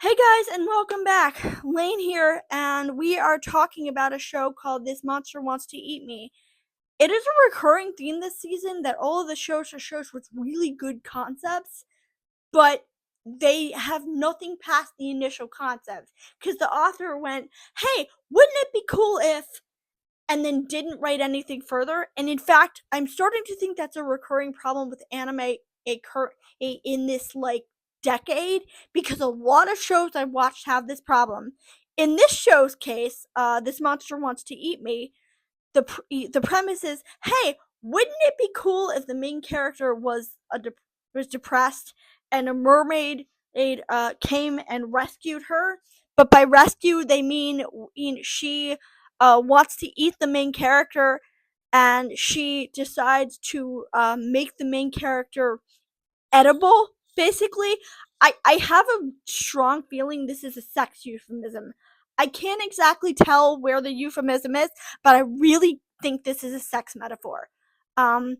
Hey guys, and welcome back. Lane here, and we are talking about a show called This Monster Wants to Eat Me. It is a recurring theme this season that all of the shows are shows with really good concepts, but they have nothing past the initial concept. Because the author went, hey, wouldn't it be cool if, and then didn't write anything further. And in fact, I'm starting to think that's a recurring problem with anime in this decade, because a lot of shows I've watched have this problem. In this show's case, This Monster Wants to Eat Me, the premise is, hey, wouldn't it be cool if the main character was depressed and a mermaid came and rescued her? But by rescue, they mean, she wants to eat the main character, and she decides to make the main character edible. Basically, I have a strong feeling this is a sex euphemism. I can't exactly tell where the euphemism is, but I really think this is a sex metaphor. Um,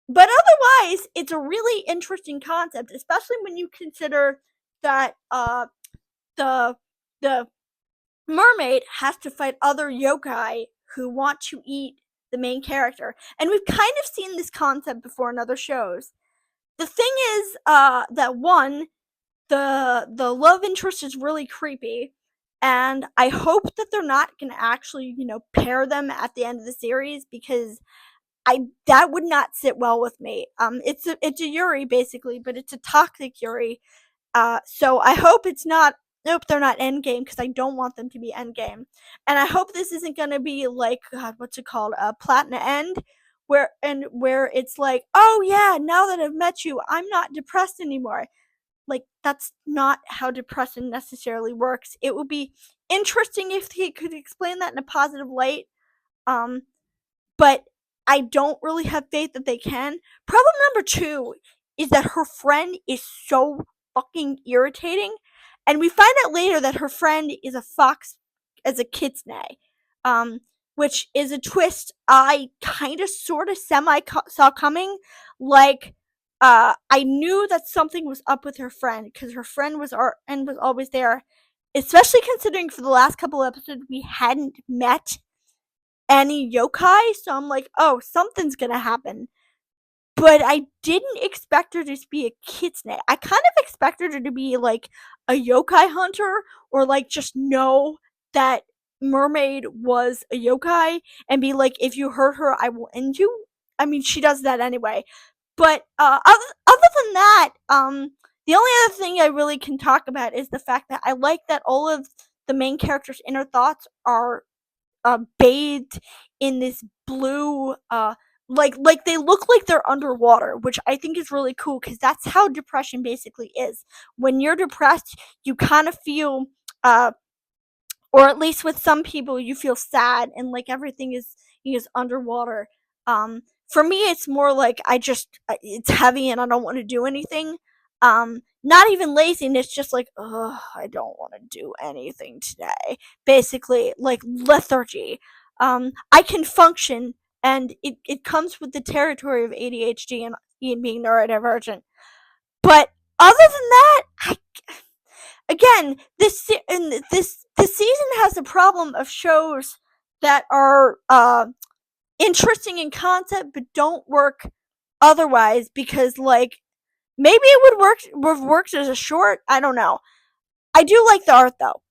but otherwise, it's a really interesting concept, especially when you consider that the the mermaid has to fight other yokai who want to eat the main character, and we've kind of seen this concept before in other shows. The thing is, that one, the love interest is really creepy, and I hope that they're not gonna actually, pair them at the end of the series, because I that would not sit well with me. It's a Yuri basically, but it's a toxic Yuri. So I hope it's not. Nope, they're not endgame, because I don't want them to be endgame, and I hope this isn't gonna be like, God, what's it called, a Platinum End, where it's like, oh yeah, now that I've met you, I'm not depressed anymore. Like, that's not how depression necessarily works. It would be interesting if he could explain that in a positive light, um, but I don't really have faith that they can. Problem number two is that her friend is so fucking irritating, and we find out later that her friend is a fox, as a kitsune, um, which is a twist I kind of, sort of, semi saw coming. Like, I knew that something was up with her friend, because her friend was always there, especially considering for the last couple episodes we hadn't met any yokai, so I'm like, oh, something's gonna happen. But I didn't expect her to be a kitsune. I kind of expected her to be like a yokai hunter, or like just know that mermaid was a yokai and be like, if you hurt her, I will end you. I mean, she does that anyway. But other than that, the only other thing I really can talk about is the fact that I like that all of the main character's inner thoughts are bathed in this blue, like they look like they're underwater, which I think is really cool, because that's how depression basically is. When you're depressed, you kind of feel, uh or at least with some people, you feel sad, and like everything is underwater. For me, it's more like it's heavy and I don't want to do anything. Not even laziness, just like, oh, I don't want to do anything today. Basically, like lethargy. I can function, and it comes with the territory of ADHD and being neurodivergent. But other than that, again, this season has a problem of shows that are interesting in concept but don't work otherwise, because like, maybe it would have worked as a short. I don't know. I do like the art though.